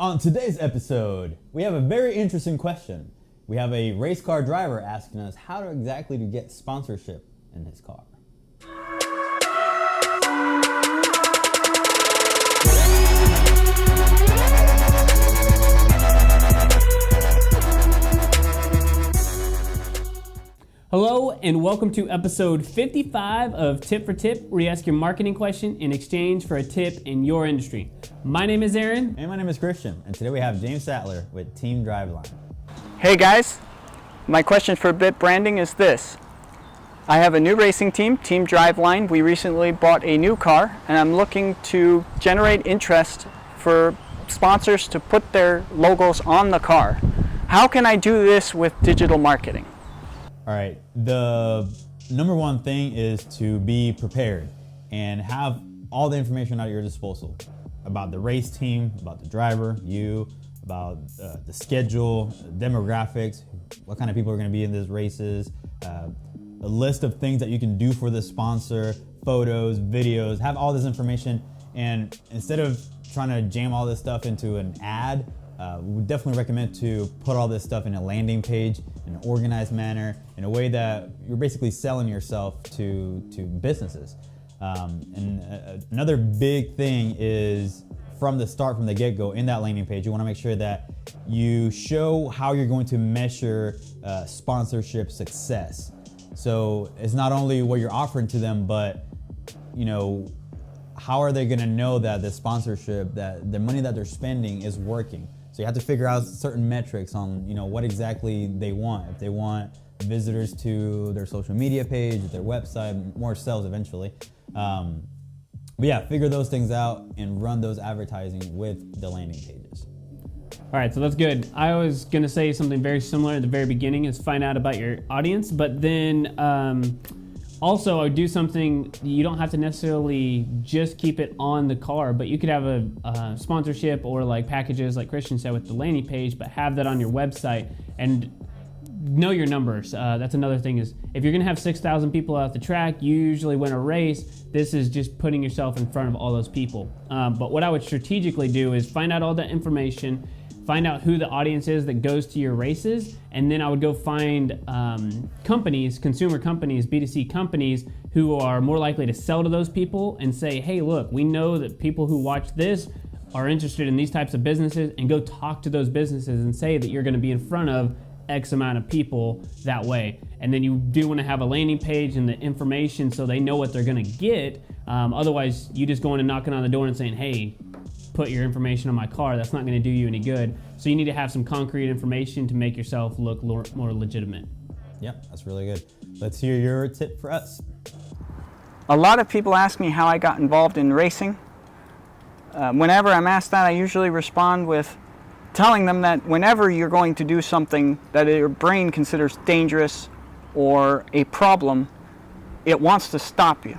On today's episode, we have a very interesting question. We have a race car driver asking us how exactly to get sponsorship in his car. Hello and welcome to episode 55 of Tip for Tip, where you ask your marketing question in exchange for a tip in your industry. My name is Aaron. And my name is Christian. And today we have James Sattler with Team Driveline. Hey guys, my question for BitBranding is this. I have a new racing team, Team Driveline. We recently bought a new car and I'm looking to generate interest for sponsors to put their logos on the car. How can I do this with digital marketing? All right, the number one thing is to be prepared and have all the information at your disposal about the race team, about the driver, you, about the schedule, demographics, what kind of people are going to be in these races, a list of things that you can do for the sponsor, photos, videos, have all this information. And instead of trying to jam all this stuff into an ad, we would definitely recommend to put all this stuff in a landing page in an organized manner, in a way that you're basically selling yourself to businesses. Another big thing is from the start, from the get-go, in that landing page, you want to make sure that you show how you're going to measure sponsorship success. So it's not only what you're offering to them, but how are they going to know that the sponsorship, that the money that they're spending is working? So you have to figure out certain metrics on what exactly they want. If they want visitors to their social media page, their website, more sales eventually. But yeah, figure those things out and run those advertising with the landing pages. All right, so that's good. I was going to say something very similar at the very beginning, is find out about your audience, but then also I would do something, you don't have to necessarily just keep it on the car, but you could have a sponsorship or like packages like Christian said with the landing page, but have that on your website and know your numbers. That's another thing, is if you're gonna have 6,000 people out the track, you usually win a race. This is just putting yourself in front of all those people. But what I would strategically do is find out all that information, find out who the audience is that goes to your races, and then I would go find companies, consumer companies, B2C companies, who are more likely to sell to those people and say, hey, look, we know that people who watch this are interested in these types of businesses, and go talk to those businesses and say that you're gonna be in front of X amount of people that way. And then you do want to have a landing page and the information so they know what they're going to get. Otherwise, you just going and knocking on the door and saying, hey, put your information on my car. That's not going to do you any good. So you need to have some concrete information to make yourself look more legitimate. Yeah, that's really good. Let's hear your tip for us. A lot of people ask me how I got involved in racing. Whenever I'm asked that, I usually respond with telling them that whenever you're going to do something that your brain considers dangerous or a problem, it wants to stop you.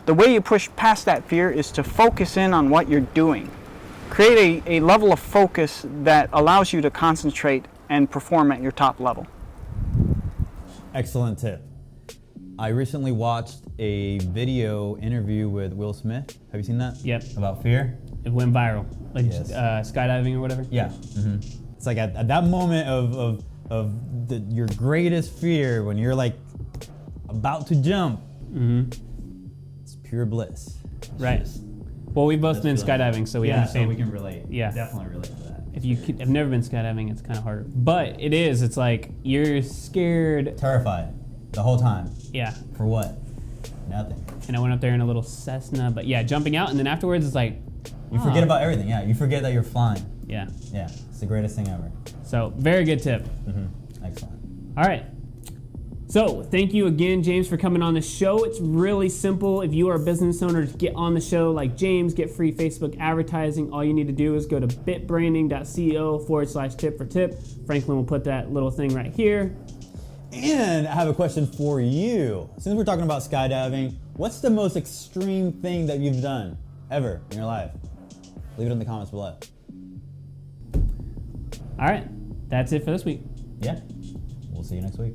The way you push past that fear is to focus in on what you're doing. Create a level of focus that allows you to concentrate and perform at your top level. Excellent tip. I recently watched a video interview with Will Smith. Have you seen that? Yep. About fear? It went viral, like Yes. skydiving or whatever. Yeah. Mm-hmm. It's like at that moment of your greatest fear, when you're like about to jump, it's pure bliss. It's Right. just- Well, we've both been That's really- skydiving, so we yeah, understand. so we can relate. Yeah. Definitely relate to that. If you have never been skydiving, it's kind of harder. But it is. It's like you're scared. Terrified the whole time. Yeah. For what? Nothing. And I went up there in a little Cessna, but yeah, jumping out, and then afterwards it's like, You forget about everything. Yeah, you forget that you're flying. yeah. Yeah, it's the greatest thing ever. So very good tip. Excellent. All right. So thank you again, James, for coming on the show. It's really simple. If you are a business owner to get on the show like James, get free Facebook advertising, all you need to do is go to bitbranding.co/tip for tip. Franklin will put that little thing right here. And I have a question for you. Since we're talking about skydiving, what's the most extreme thing that you've done ever in your life? Leave it in the comments below. All right. That's it for this week. Yeah. We'll see you next week.